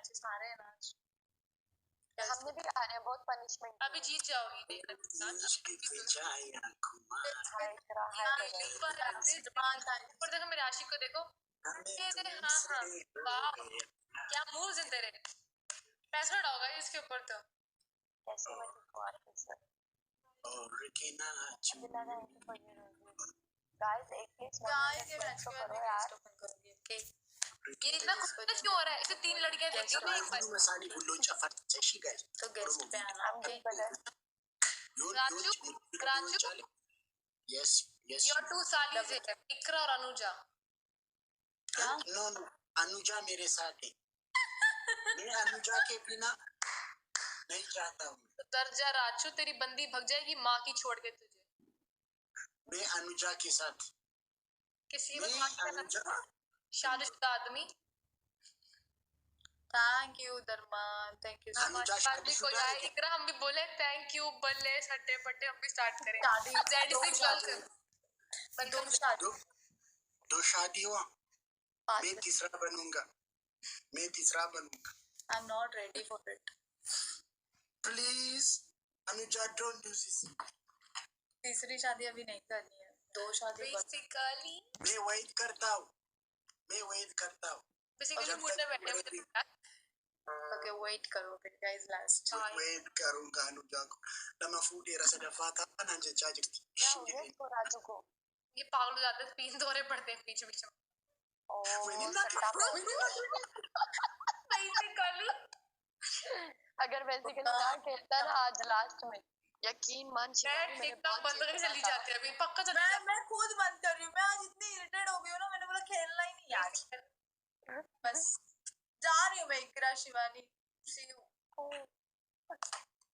मैचेस हारे हैं आज। हमने भी हारे हैं, बहुत पनिशमेंट। अभी जीत जाओगी देखना। ऊपर देखो मेरे आशिक को देखो। हाँ हाँ वाह क्या मूव्स हैं तेरे। पैसा होगा इसके ऊपर तो। कैसे मैं तुमको आते सर गाइस एक केस करो यार। ये इतना खुश क्यों हो रहा है? इसे 3 लड़कियां देखी ना एक बार। तो गेस्ट पे आना ओके। राजू राजू Yes. योर 2 सालीज है इकरा और अनुजा। क्या? No, अनुजा मेरे साथ है। मैं अनुजा के बिना नहीं चाहता हूँ। तो दर्जा राजू तेरी बंदी भग जाएगी माँ की छोड़ के तुझे। मैं अनुजा के साथ। किसी में शादीशुदा आदमी। थैंक यू दरमान, थैंक यू सो मच। इकरा हम भी बोले थैंक यू बल्ले सट्टे पट्टे हम भी स्टार्ट करें। दो शादी हुआ। मैं तीसरा बनूंगा। I'm not ready for it. Please, Anuja don't do this. तीसरी शादी अभी नहीं करनी है, 2 शादी बेसिकली मैं वेट करता हूँ। बेसिकली मूड में बैठे हुए। ओके वेट करो फिर गाइस लास्ट। वेट करूंगा अनुजा को। लमा फूटे रस डफाता ना जे चार्ज को राजू को ये पागल हो जाते हैं 3 दौरे पड़ते हैं बीच बीच में। बेसिकली अगर बेसिकली ना खेलता ना आज लास्ट में यकीन मान मैं टिकटॉक बंद करके चली जाती है अभी पक्का चली जाती। मैं खुद बंद कर रही हूँ। मैं आज इतनी इरिटेट हो गई हूँ ना, मैंने बोला खेलना ही नहीं आज। बस जा रही हूँ मैं इकरा शिवानी सी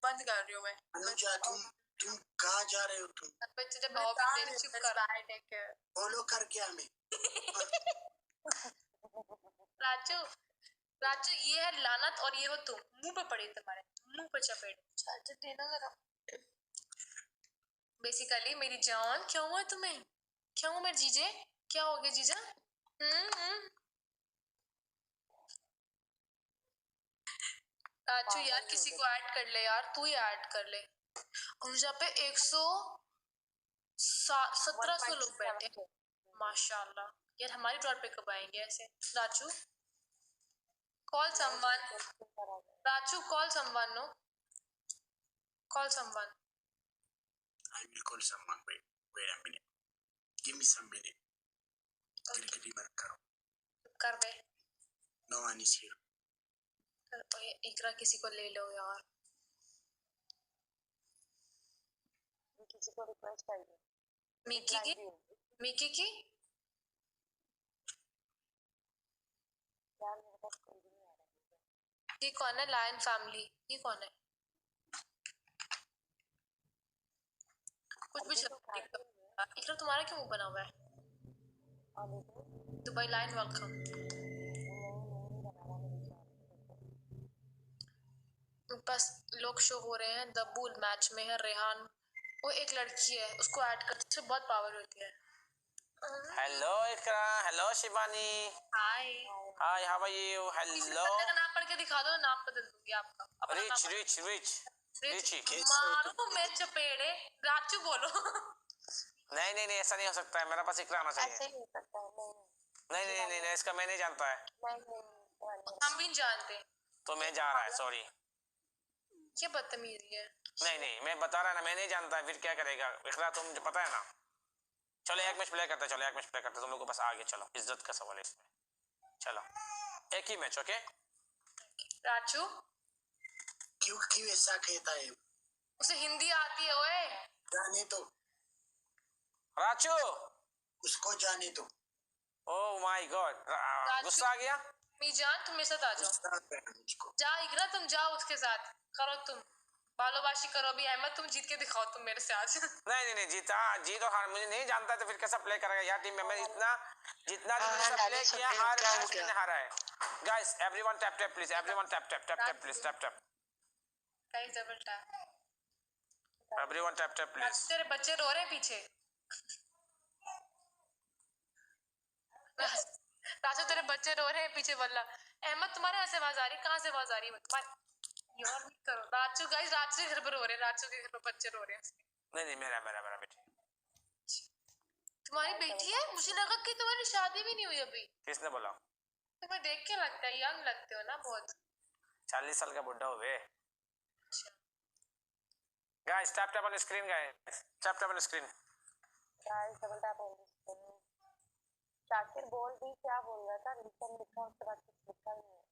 बंद कर रही हूँ मैं। अनुजा तुम कहाँ जा रहे हो तुम? बच्चे जब मेरे चुप कर फॉलो कर क्या हमें? राजू ये है लानत और ये हो तुम मुंह पे पड़ी तुम्हारे मुंह पे चपेट। चार्जर देना जरा। बेसिकली मेरी जान क्या हुआ तुम्हें? क्या हुआ मेरे जीजे? क्या हो गया जीजा? राजू यार किसी को ऐड कर ले यार, तू ही ऐड कर ले। अनुजा पे 1700 लोग बैठे माशाल्लाह। यार हमारी डॉट पे कब आएंगे ऐसे? Raju call someone. Raju call someone no call someone. I will call someone. Wait a minute. Give me some minute. गिरगिटी मत करो। कर बे। No one is here. इकरा किसी को ले लो यार। किसी को रिक्वेस्ट कर दो। मिकी की यार मेरे पास कोई भी नहीं आ रहा। ये कौन है? लायन फैमिली ये कौन है? कुछ भी इकरा तुम्हारा क्यों बना हुआ है? Dubai line welcome. बस लोग शो हो रहे हैं। दबूल मैच में है। रेहान वो एक लड़की है उसको ऐड कर से बहुत पावर होती है। Hello Iqra, hello Shivani. Hi how are you? Hello का नाम पढ़ के दिखा दो, नाम बदल दूंगी आपका। रिची मारो मैं चपेड़े। राजू बोलो। नहीं ऐसा नहीं हो सकता है। मेरे पास इकरा आना चाहिए। ऐसे ही हो सकता है। नहीं इसका मैं नहीं जानता है। हम भी जानते। तो मैं जा रहा है सॉरी। क्या बदतमीजी है। नहीं मैं बता रहा ना, मैं नहीं जानता है। फिर क्या करेगा इकरा? तुम मुझे पता है ना। चलो एक मैच प्ले करते तुम लोग को बस आगे चलो। इज्जत का सवाल है इसमें। चलो एक ही मैच ओके। राजू क्यों ऐसा कहता है? उसे हिंदी आती है ओए। जाने तो राजू उसको जाने तो। ओह माय गॉड गुस्सा आ गया। मीजान तुम मेरे साथ आ जाओ। जा इकरा तुम जाओ उसके साथ करो तुम बालोबाशी करो। अभी अहमद तुम जीत के दिखाओ तुम मेरे से आज। नहीं जीत और हार मुझे नहीं जानता तो फिर कैसा प्ले करेगा यार? टीम में मैं जितना प्ले किया हार मैंने हारा है। Guys everyone tap please. Everyone tap please. Tap guys double tap. Everyone tap please. तेरे बच्चे रो रहे हैं पीछे। राजू तेरे बच्चे रो रहे हैं पीछे वल्ला। अहमद तुम्हारे यहाँ से आवाज आ रही है? कहाँ से आवाज आ रही है तुम्हारे? यार नहीं करो। राजू गाइस, राजू के घर पर रो रहे हैं, राजू के घर पर बच्चे रो रहे हैं। नहीं मेरा मेरा मेरा बेटी। तुम्हारी बेटी है? मुझे लगा कि तुम्हारी शादी भी नहीं हुई अभी। किसने बोला? तुम्हें देख के लगता है यंग लगते हो ना बहुत। 40 साल का बुढ़ा हुए। Guys tap tap on screen, guys tap tap on screen. Guys double tap on screen. Shakir बोल भी क्या बोल रहा था? लिखा लिखा उसके बाद कुछ लिखा ही नहीं है।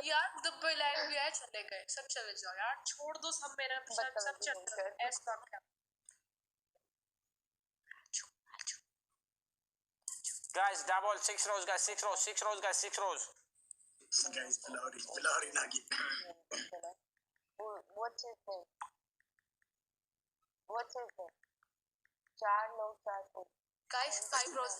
यार दुबई लैंड भी है, चले गए सब, चले जाओ यार, छोड़ दो सब, मेरा सब चल रहा है ऐसा क्या। Guys, double 6 rows, guys, 6 rows, 6 rows, guys, 6 rows. Guys, Bilari Nagi. What's his name? What's his name? 4 लोग 4 लोग। गाइस 5 rows।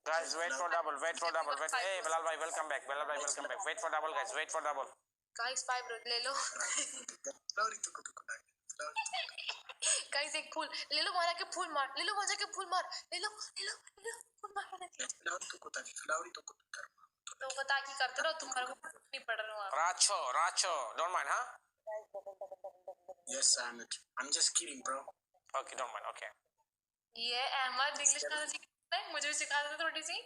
Guys, wait for double, wait for double, wait. Hey, Bilal bhai, welcome back. Bilal bhai, welcome back. Wait for double, guys, wait for double. Guys 5 rows ले लो। Bilari to guys एक फूल ले लो, मारा के फूल मार, ले लो, वहां जाके फूल मार, ले लो ले लो ले लो, फूल मार के। Bilari to तो बता की करते रहो, तुम्हारे को नहीं पड़ रहा है। Racho, don't mind, huh? Guys double। Yes, I'm just kidding, bro. Okay, don't mind, okay. ये अहमद इंग्लिश का सीखता है, मुझे भी सिखा दो थोड़ी सी।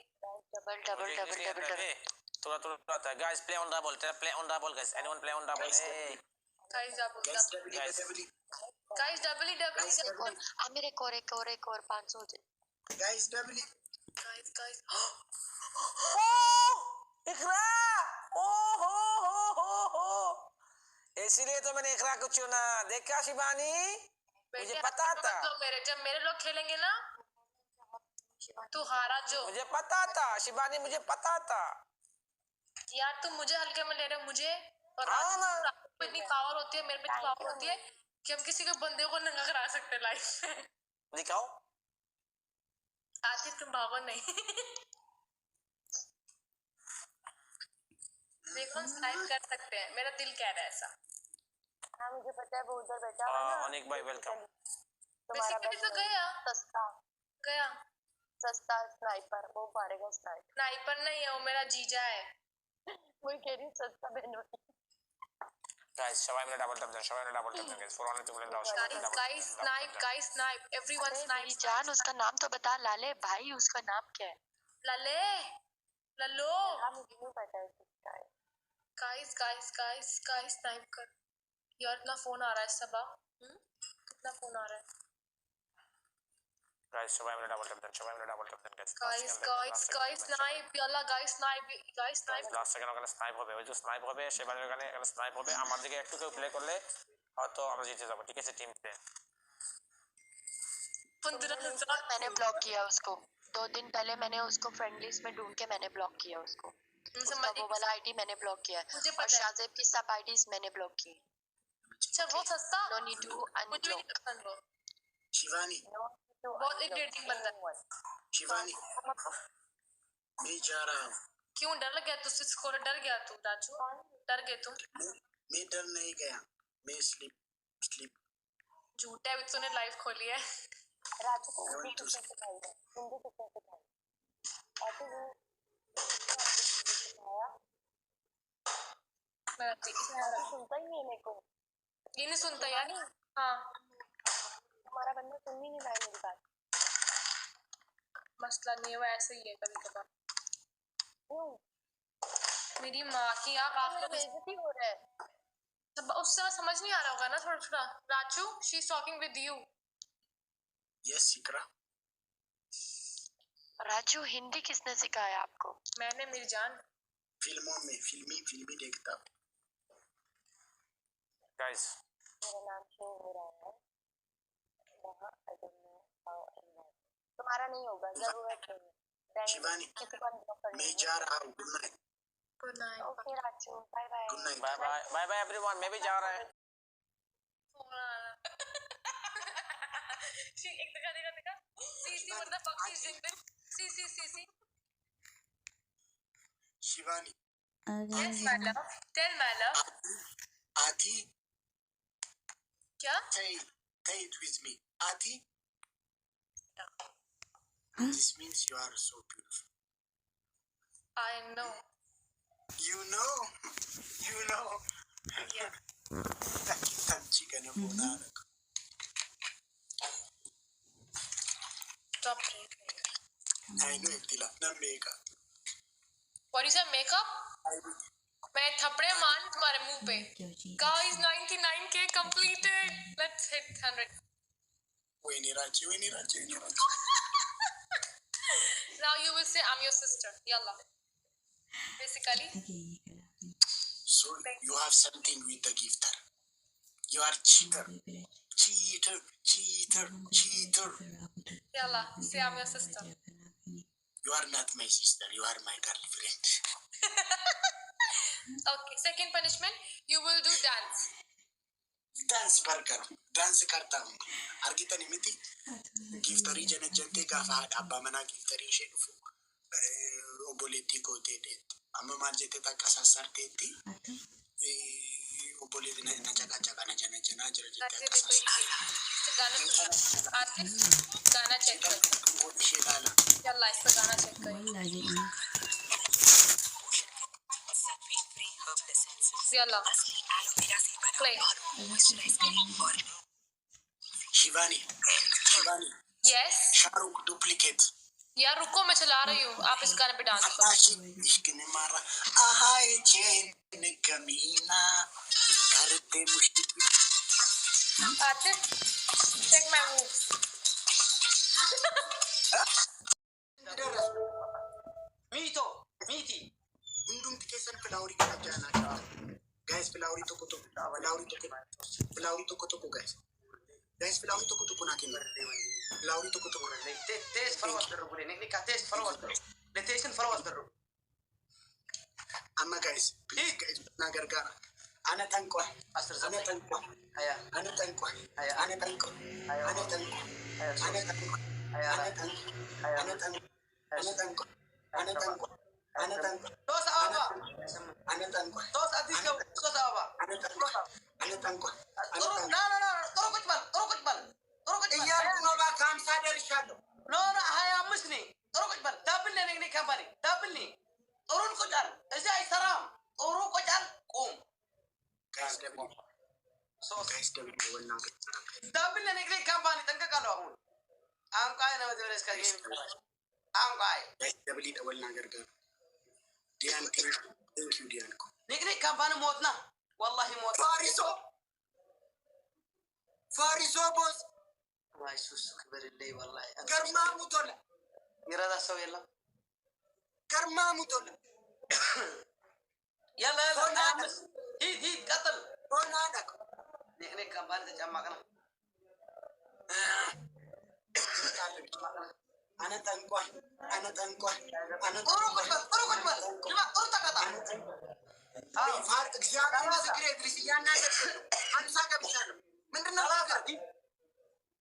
डबल। थोड़ा आता है। Guys, play on double, play on double, guys. Anyone play on double? Hey. Guys double Guys, double guys double double. Aamir एक और 500 हो जाए। guys, doubly. गाइस गाइस इकरा, इसीलिए तो मैंने इकरा को चुना। देखा शिबानी, मुझे पता था। जब मेरे लोग खेलेंगे ना, तू हारा जो। मुझे पता था शिबानी, मुझे पता था यार तुम मुझे हल्के में ले रहे हो, मुझे और हाँ ना। राजू पे इतनी पावर होती है, मेरे पे इतनी पावर होती है कि हम किसी के बंदे को नंगा करा सकते हैं लाइफ में। दिखाओ। आतिफ तुम भागो नहीं। देखो स्नाइप कर सकते हैं, मेरा दिल कह रहा है ऐसा। हाँ मुझे पता है, वो उधर बैठा हुआ है ना। अनिक भाई वेलकम। तुम्हारा बेसिकली तो गया सस्ता स्नाइपर, वो मारेगा स्नाइपर। स्नाइपर नहीं है वो, मेरा जीजा है। वही कह रही हूँ, सस्ता बहनों। Guys, Shavai will double tap then. Shavai will double tap then, guys. For only 2 million dollars. guys snipe everyone snipe। जान उसका नाम तो बता। लाले भाई उसका नाम क्या है? लले ललो। हाँ मुझे नहीं पता है किसका है। गाइस स्नाइप कर। यार इतना फोन आ रहा है सबा। कितना फोन आ रहा है। Guys, Shavai will double tap then. Shavai will double tap then, guys. guys snipe yalla guys snipe Last second ওখানে স্নাইপ হবে, ওই যে স্নাইপ হবে সেবারের ওখানে স্নাইপ হবে। আমার দিকে একটু কেউ প্লে করলে হয়তো আমরা জিতে যাবো। ঠিক আছে টিম প্লে। 15,000 मैंने ब्लॉक किया उसको 2 दिन पहले। मैंने उसको फ्रेंड लिस्ट में ढूंढ के मैंने ब्लॉक किया उसको। उसका वो वाला आईडी मैंने ब्लॉक किया मुझे और पता है। शाज़ेब की सब आईडीज मैंने ब्लॉक की। अच्छा वो सस्ता नो नीड टू मुझे भी नहीं पसंद वो, Shivani, बहुत इरिटेटिंग बंदा है। Shivani, मैं जा रहा हूँ। क्यों डर लग गया तुझको? डर गया तू राजू? डर गए तुम? मैं डर नहीं गया, मैं स्लीप। झूठा है, अभी तूने लाइव खोली है। राजू को हिंदी किसने सिखाई है? हिंदी किसने सिखाई? ऐसे वो सिखाया। मेरा दिल सुनता ही नहीं है मेरे को। ये नहीं सुनता यार। हाँ हमारा बंदा सुन ही नहीं रहा है मेरी बात। मसला नहीं है, वो ऐसे ही है कभी कभार। क्यों? मेरी माँ की आँख आँख बेइज्जती हो रहा है। उससे मैं समझ नहीं आ रहा होगा ना थोड़ा थोड़ा। Raju she is talking with you. Yes, Ikra. Raju Hindi किसने सिखाया आपको? मैंने मेरी जान। फिल्मों में फिल्मी देखता हूँ। Guys, मेरा नाम शो हो रहा है वहाँ। I don't know how and why। तुम्हारा नहीं होगा, जरूरत नहीं। शिवानी, किसी को अनब्लॉक करना मैं है। जा रहा हूँ। Good night. Good night. Okay Raju, bye bye. Good night. Bye bye everyone. मैं भी जा रहा है। एक देखा see what the fuck she is doing. See Shivani. Yes, my love. Tell my love. Ati. क्या? Say it with me. Ati. This means you are so beautiful. I know. You know. Yeah. Chicken of banana. Stop praying. I know it. Na makeup. What is your makeup? मैं थपड़े मान तुम्हारे मुंह पे. Guys, 99k completed. Let's hit 100. Winnie Rachi. Now you will say I'm your sister. Yalla. Basically. So you have something with the gifter. You are cheater. Yalla. Say I'm your sister. You are not my sister. You are my girlfriend. Okay. Second punishment. You will do dance. Dance burger. Dance karta हूँ. अर्गिता निमिति. Giftari जने जंते का फाड़ अब्बा मना giftari shade फू. Oboletti को दे दे. अम्मा मार जेते तक का सासर देती. Oboletti ना जगह जरा जेते गाना का सासर. गाना चेक कर. यल्ला इसका गाना चेक करें. Yalla. Play. Shivani. Yes. Shahrukh duplicate. यार रुको मैं चला रही हूँ. आप इस गाने पे डांस करो. इश्क ने मारा आहाए चैन कमीना करते मुश्किल. Atif, check my moves. Miti. Hundumti kesan pelawri kita jana. Guys, pelawri toko guys. Guys, pelawri toko nakin. Pelawri toko. تيست فروس درو بولي نيك تيست فروس درو لتيشن فروس درو Amma guys, please guys, nagargara. Ana tangko. Aya. Guys, دابل نيك كامباني تنك قالوا ام قاي انا مدرس كاين ام قاي guys, double it awal nagargara. Dian, thank you, Dian. نيك كامباني موتنا والله موت Fariso boss. ما يسوس كبر اللي والله Garma mutola. يرى سوي يلا Garma mutola. يلا امس هيد قتل Bonadak. نيك كامباني تجمعنا Ana tangko. Far እግዚአብሔር ምስክሬ ድረስ እያናደደ 50 ገብቻለሁ። ምንድነው ነገር?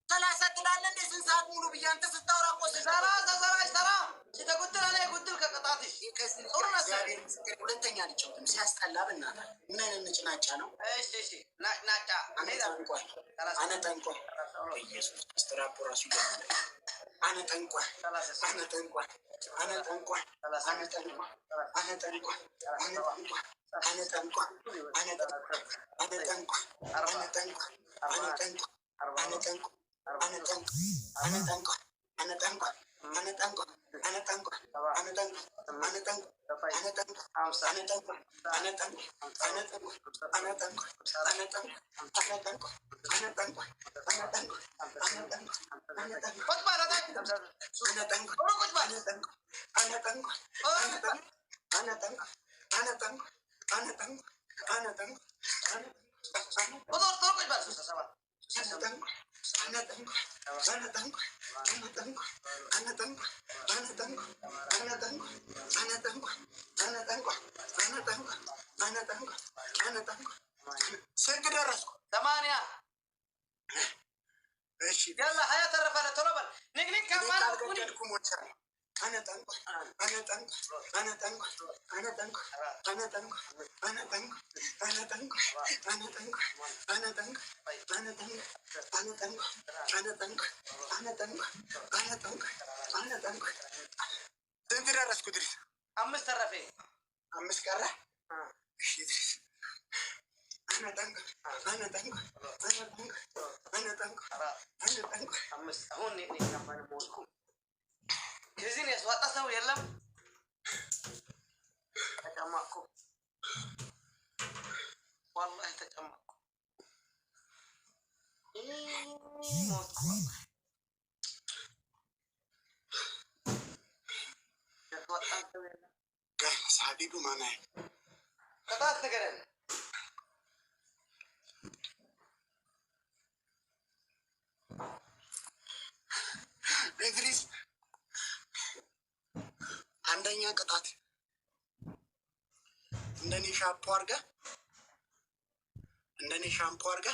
30 ትላለህ እንደ ስንት ሰዓት ሙሉ ብዬ አንተ ስታወራ እኮ ሲተጉትል አለ ጉትል ከቅጣትሽ ጥሩ ነው። እግዚአብሔር ምስክሬ ሁለተኛ ልጨውም ሲያስጠላ በእናትህ ምን አይነት ንጭናጫ ነው? እሺ ናጫ አነ ጠንቋይ ኢየሱስ ስትራፖ ራሱ ይገባል። አነ ጠንቋይ ስንት ደረስኩ? 8 እሺ يلا حياة الرفالة تربل نقلك كمان ሞቻ አነ ጠንቋይ أنا تنك أنا تنك أنا تنك أنا تنك أنا تنك أنا تنك أنا تنك أنا تنك أنا تنك أنا تنك أنا تنك أنا تنك أنا تنك أنا تنك تندري رأس كدري أمس ترى أمس كره أنا تنك أنا تنك أنا تنك أنا تنك أنا تنك أمس هون نيجي كمان موسكو كذين يسوات أسوي يلا تجمعكم والله تجمعكم موسكو يسوات أسوي يلا guys حبيبي معنا كتاس نقرن إدريس አንደኛ ቅጣት እንደኔ ሻምፖ አርጋ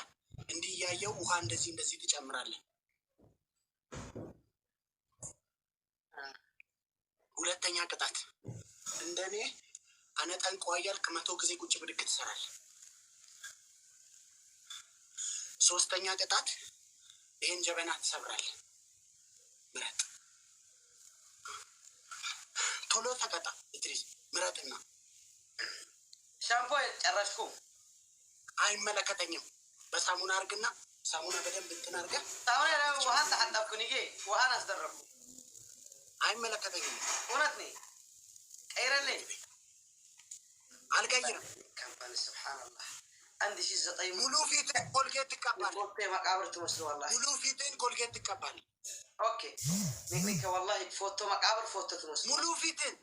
እንዲህ እያየው ውሃ እንደዚህ ትጨምራለህ። ሁለተኛ ቅጣት እንደኔ አነጠንቋ እያልክ 100 ጊዜ ቁጭ ብድግ ትሰራለህ። ሶስተኛ ቅጣት ይሄን ጀበና ትሰብራለህ። ምረጥ። ቶሎ ተቀጣ ኢድሪስ ምረጥና። ሻምፖ ጨረስኩ። አይመለከተኝም። በሳሙና አርግና ሳሙና በደንብ እንትን አርገህ ሳሙና ላይ ውሃን ተሐጣብኩ ንጌ ውሃን አስደረኩ። አይመለከተኝም። እውነት ነኝ። ቀይረልኝ አልቀይርም። ካምፓኒ ስብሓንላህ 1900 ሙሉ ፊትን ኮልጌት ትቀባለህ። ፎቶ መቃብር ትመስል ወላሂ ሙሉ ፊትን ኮልጌት ትቀባለህ። ኦኬ ኒክኒከ ወላሂ ፎቶ መቃብር ፎቶ ትመስል ሙሉ ፊትን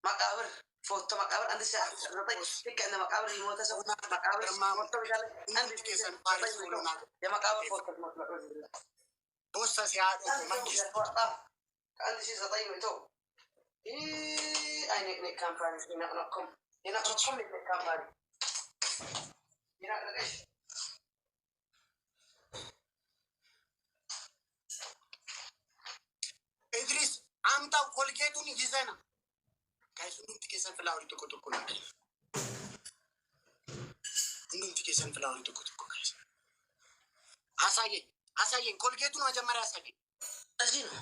መቃብር ፎቶ መቃብር 1900 ልክ እንደ መቃብር የሞተ ሰው መቃብር ፎቶ ይላል። የመቃብር ፎቶ ትመስል ቦሳ ሲያዶ መንግስት ከ1900 አይ ኒክኒክ ካምፓኒ ይነቅነኩም ኒክኒክ ካምፓኒ ይነቅነቅሽ ኢድሪስ አምጣው ኮልጌቱን ይዘና ጋይስ እንዴት ከሰን ፍላወር ተቆጥቆ ነው እንዴት ከሰን ፍላወር ተቆጥቆ ጋይስ አሳየኝ ኮልጌቱን መጀመሪያ አሳየኝ። እዚህ ነው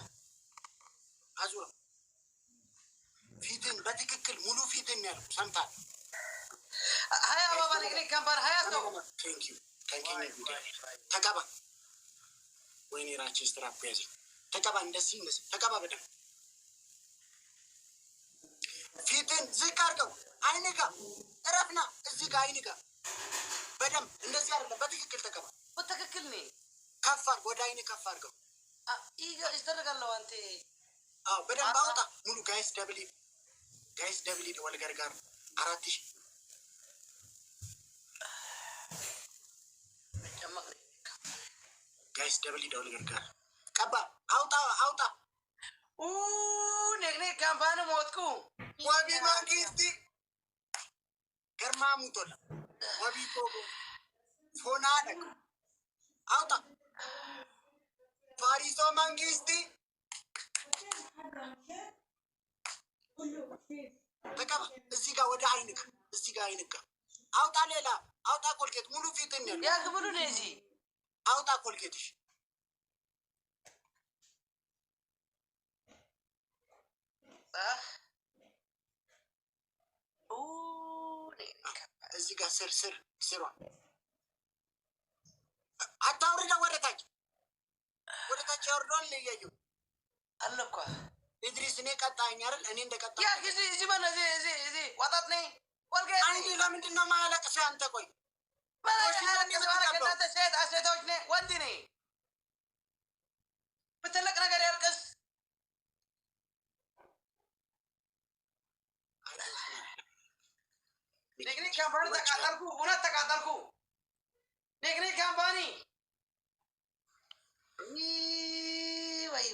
አዙራ ፊትን በትክክል ሙሉ ፊትን ያለው ሰምታል። ሀያ አበባ ኒክኒክ ካምፓኒ ሀያ ሰው ቴንኪዩ ተቀባ። ወይኔ ራቼ ስትራፕ ያዘ። ተቀባ እንደዚህ ተቀባ በደንብ ፊትን ዝቅ አድርገው። አይን ጋር እረፍና እዚህ ጋር አይን ጋር በደንብ እንደዚህ አይደለም፣ በትክክል ተቀባ። በትክክል ነኝ። ከፍ አድርግ፣ ወደ አይን ከፍ አድርገው። ይሄ ይደረጋለሁ አንተ። አዎ በደንብ አውጣ ሙሉ ጋይስ ደብል ወልገር ጋር 4000 ጋይስ ደብል ወልገር ጋር ቀባ። አውጣ ኒክኒክ ካምፓኒ ሞትኩ ዋቢ ማንጊስቲ ገርማ ሙቶላ ዋቢ ኮቦ ፎና ደግ አውጣ ፋሪሶ ማንጊስቲ ተቀባ። እዚህ ጋር ወደ አይንክ እዚህ ጋር አይንክ አውጣ። ሌላ አውጣ ኮልጌት ሙሉ ፊትን ነው ያክብሉ ነዚ አውጣ ኮልጌትሽ እዚህ ጋር ስሯ አታውርዳ። ወደ ታች ያወርደዋል። እያየሁ አለ እኮ ኢድሪስ እኔ ቀጣኝ አይደል? እኔ እንደቀጣ ያ ጊዜ እዚህ ማን እዚህ ወጣት ነኝ ወልገት አንዲ ለምንድን ነው የማያለቅሰው? አንተ ቆይ ሴቶች ነ ወንድ ነ ብትልቅ ነገር ያልቅስ። ኒክኒክ ካምፓኒ ተቃጠልኩ፣ እውነት ተቃጠልኩ። ኒክኒክ ካምፓኒ ወይ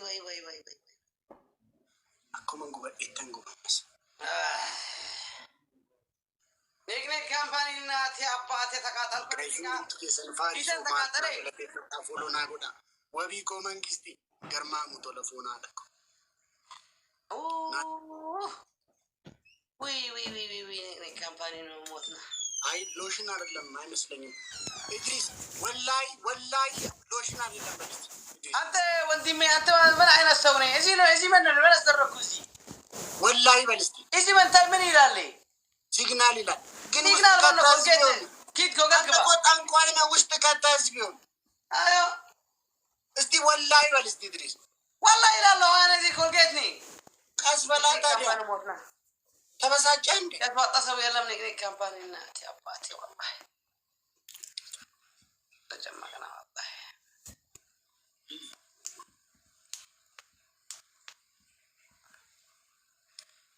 akkuma gubadheettan gubamas ኒክኒክ ካምፓኒ እናቴ አባቴ ተቃጠልኩ። ቀይሱቱ keessan faariso maata fooloo naa godha wabii koo mangisti garmaa muto lafoonaa dhaqo ኒክ ካምፓኒ ነው ሞትና አይ ሎሽን አይደለም አይመስለኝም። ኢድሪስ ወላይ ሎሽን አይደለም በልስ አንተ ወንድሜ አንተ ምን አይነት ሰው ነህ? እዚህ ምን አስደረኩ? ወላይ በልስ እዚህ ምን ይላል? ሲግናል ይላል። ግን ሲግናል ነው ኪት ጎጋግባ በጣም ቆይ ነው ውስጥ ከተስ ቢሆን አዮ እስቲ ወላይ በልስ ኢድሪስ ወላይ ይላል። አሁን እዚህ ኮልጌት ነኝ ቀስ በላታ ሞትና ተበሳጨ እንዴ? ከተዋጣ ሰው የለም። ኒክ ካምፓኒ እና አባቴ ወላሂ ተጀመረና ወላሂ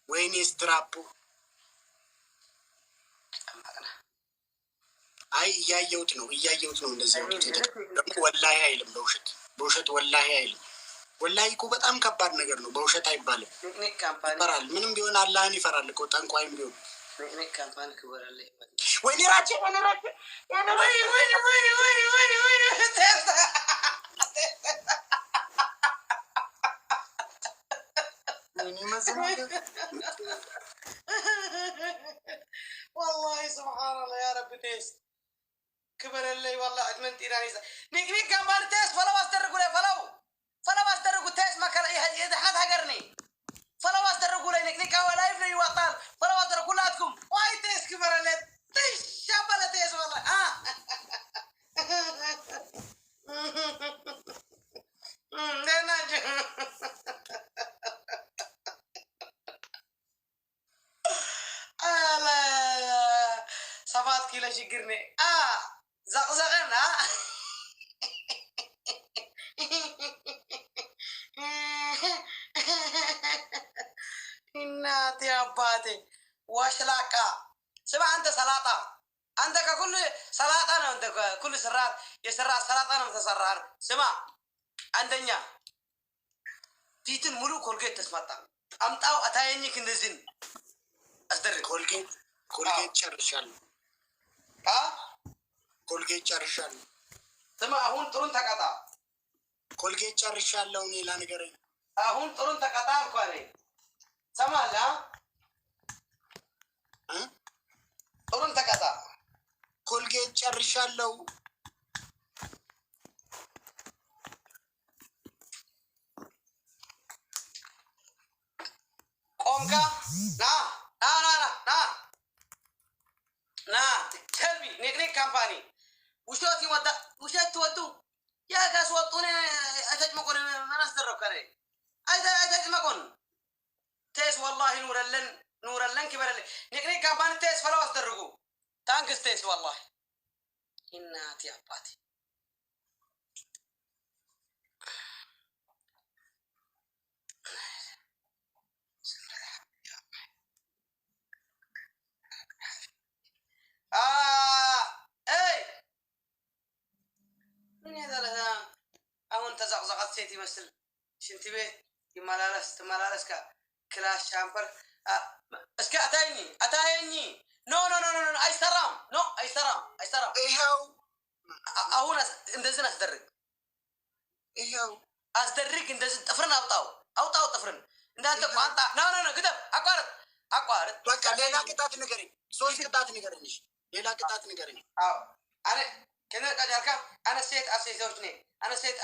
ወይኔ ስትራፖ አይ እያየሁት ነው እንደዚህ ነው። ወላሂ አይልም በውሸት ወላሂ አይልም። ወላሂ እኮ በጣም ከባድ ነገር ነው። በውሸት አይባልም። ኒክ ካምፓኒ ይፈራል። ምንም ቢሆን አላህን ይፈራል እኮ ጠንቋይም ቢሆን። ኒክ ካምፓኒ ክበራለ ወይኔ ራቼ والله سبحان الله يا رب تيس كبر اللي والله من تيراني نيك كمان تيس فلو استرقوا لي فلو استرقوا تيس ما كان يدحات هجرني فلو استرقوا لي نيك ولا يفني وطال فلو استرقوا لاتكم واي تيس كبر اللي تيس شابه تيس والله ሰባት ኪሎ ሽግርኔ ዘቅዘቀና እናቴ አባቴ ዋሽላቃ ስማ አንተ ሰላጣ አንተ ከኩል ሰላጣ ነው አንተ ከኩል ስራት የስራት ሰላጣ ነው ተሰራር ስማ አንደኛ ፊትን ሙሉ ኮልጌት ተስማጣ አምጣው አታየኝክ እንደዚህ አስደርግ ኮልጌት ጨርሻለሁ። ኮልጌት ጨርሻለሁ። ስማ አሁን ጥሩን ተቀጣ። ኮልጌት ጨርሻለሁ። ሌላ ንገረኝ። አሁን ጥሩን ተቀጣ እንኳን ሰማላ ጥሩን ተቀጣ። ኮልጌት ጨርሻለሁ። ቆምካ ና ተልቢ ኒክ ካምፓኒ ውሸት ትወዱ ያ ጋስ ወጡን አተጭመቆን ምን አስደረከረ አይተጭመቆን ቴስ والله ኑረለን ክበረለ ኒክ ካምፓኒ ቴስ ፈለው አስደርጉ ታንክስ ቴስ والله እናት ያባቲ ምን ያዘለታ አሁን ተዛቅዛቃት ሴት ይመስል ሽንት ቤት ትመላለስ ክላስ ሻምፐር እስከ አታየኝ ኖ አይሰራም ይኸው አሁን እንደዚህ አስደርግ ይኸው አስደርግ እንደዚህ ጥፍርን አውጣው ጥፍርን እንዳንተ ቋንጣ ኖ ግደም አቋርጥ በቃ ሌላ ቅጣት ንገረኝ። 3 ቅጣት ንገረኝ። ሌላ ቅጣት ንገረኝ። አዎ አረ ከነ ቀጃርካ አነ ሴት አሴቶች ነኝ አነ ሴት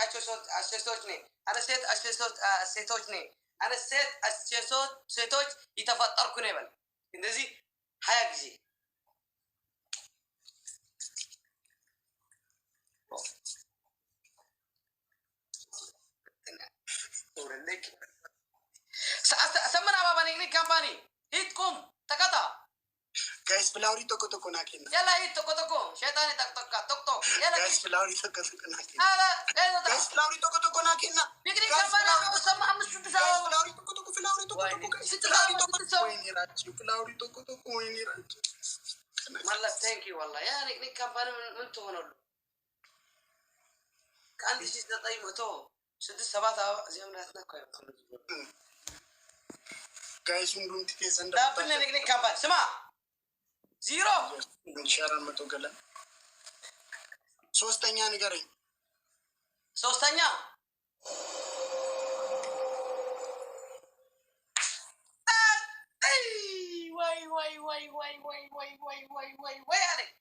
አሴቶች ነኝ አነ ሴት አሴቶች ነኝ አነ ሴት አሴቶች የተፈጠርኩ ነኝ በል እንደዚህ 20 ጊዜ ሰመና ባባ ኒክ ካምፓኒ ሂትኩም ተቀጣ ጋይስ ፍላውሪ ቶኮ ናኪና ያላ ሂት ቶኮ ሸይጣን ተቅቶክ ያላ ጋይስ ፍላውሪ ቶኮ ናኪና አላ ጋይስ ፍላውሪ ቶኮ ናኪና ኒክ ካምፓኒ ሰማ አምስቱ ተሳው ፍላውሪ ቶኮ ፍላውሪ ቶኮ ወይኔ ራጭ ማላ ታንክ ዩ والله ያ ኒክ ካምፓኒ ምን ትሆነሉ ከአንድ ሺህ 900 6-7 ዚያምናትና ቆይ ጋይስ ሁሉም ትኬት ዘንዳ ዳብነ ኒክ ካምፓኒ ስማ 0 400 ገለ ሶስተኛ ንገረኝ። ሶስተኛ وي عليك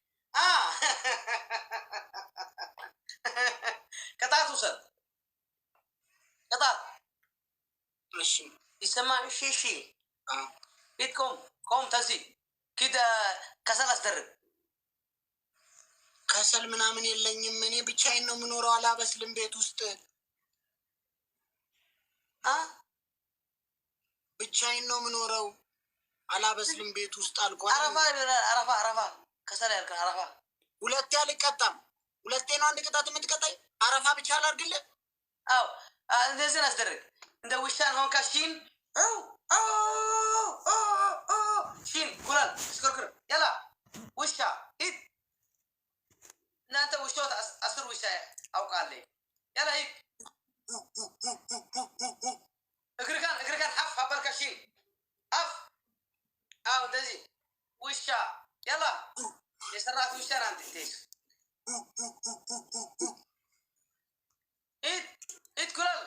قطعت وصل قطعت ماشي يسمى شيشي اه بيتكم قوم تزي كده كسل أصدرب ከሰል ምናምን የለኝም እኔ ብቻዬን ነው የምኖረው አላበስልም ቤት ውስጥ ብቻዬን ነው የምኖረው አላበስልም ቤት ውስጥ አልኳት አረፋ ከሰል ያልከ አረፋ ሁለቴ አልቀጣም ሁለቴ ነው አንድ ቅጣት የምትቀጣኝ አረፋ ብቻ አላርግልህ አው እንደዚህ አስደርግ እንደ ውሻን ሆንካ ሺን ሺን ኩላል ስከርክር ያላ ውሻ ሂድ እናንተ ውሻት 10 ውሻ አውቃለሁ ያላ ሂድ እግርካን ሐፍ አበልካሽን ሐፍ አው እንደዚህ ውሻ ያላ የሰራት ውሻ ናንተ ትይስ ሂድ ኩላል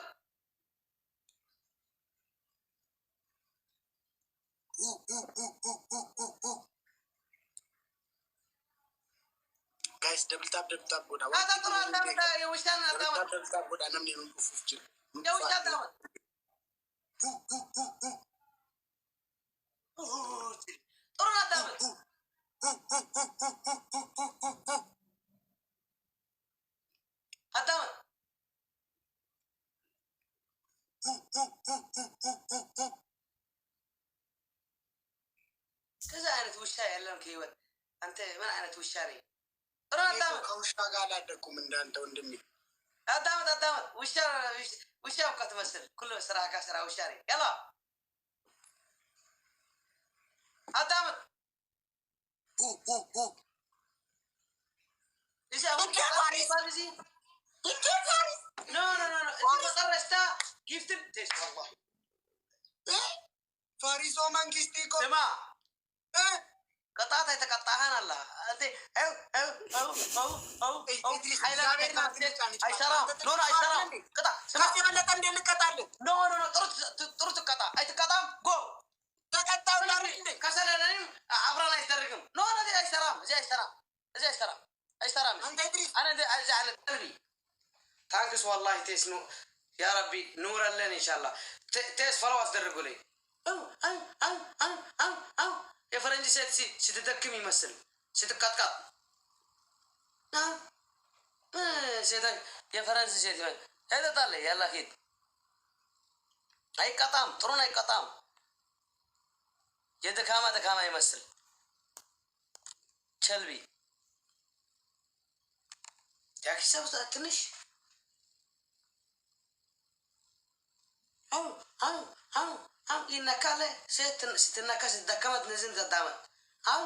ጋይስ ደብል ታፕ ጎዳ አታጥራ የውሻን አታማ ደብል ታፕ ጎዳ ነምን የምንቁፍ ይችላል የውሻ አታማ ጥሩ አታማ አታማ ከዛ አይነት ውሻ ያለን ከህይወት አንተ ምን አይነት ውሻ ነህ? ጥሩ አታማ ከውሻ ጋር አላደኩም እንዳንተ ወንድሜ አታማ ውሻ እውቀት መስል ኩሉ ስራ ከስራ ውሻ ነህ ያላ አታማ إذا هو فارسي نو مقرشتا كيف تبتش والله فارسو منجستيكو سما قطعتها يتقطعها الله انت او اي شرام قطع سما በለጠ እንደልቀጣለ نو ጥሩት قطع اي تقطع جو ተቀጣው ላርክ ከሰለለኝ አብራን አይደረግም ኖ አይሰራም አንተ ኢድሪስ انا على قلبي ታንክስ والله تيس نو يا ربي نور لنا ان شاء الله تيس فلو አስደርጉ لي او የፈረንጅ ሴት ስትደክም ይመስል ስትቀጥቀጥ ሴት የፈረንጅ ሴት ሄደታለ ያላ ሂድ አይቀጣም ጥሩን አይቀጣም የደካማ ይመስል ቸልቢ ያክሰው ትንሽ አው ይነካለ ስትነካ ስትደከመት ነዝን ተዳመት አው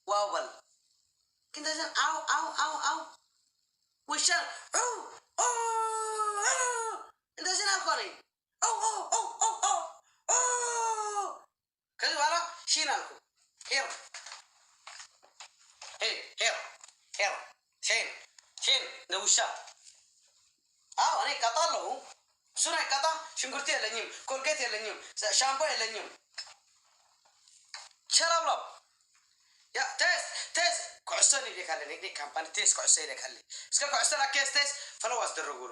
ዋው በል ግን እንደዚህ አው ውሻ እንደዚህ አልኳለኝ ከዚህ በኋላ ሺን አልኩ ሄር ሺን ለውሻ አዎ እኔ ቀጣለሁ እሱን አይቀጣ ሽንኩርት የለኝም ኮልጌት የለኝም ሻምፖ የለኝም ሸራብላው ያ ቴስ ኩዕሶን ይልካለ ነግዲ ካምፓኒ ቴስ ኩዕሶ ይልካለ እስከ ኩዕሶ ላኬስ ቴስ ፈለው አስደረጉሉ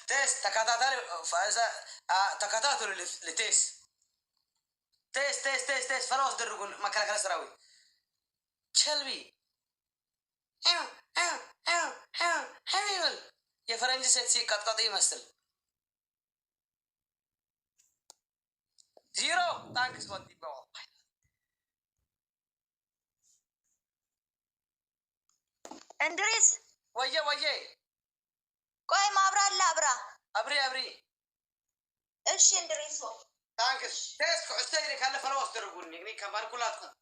ቴስ ተከታተሉ ለቴስ ቴስ ፈለው አስደረጉ መከላከያ ሰራዊት ቸልቢ የፈረንጅ ሴት ሲቀጥቀጥ ይመስል ዚሮ ታንክስ ወንድ ይባል እንድሪስ ወየ ቆይ ማብራት ላብራ አብሪ እሺ እንድሪስ ታንክስ ቴስ ኩዕሶ ይልካለ ፈለው አስደረጉኒ እግኒ ከባር ኩላትኩም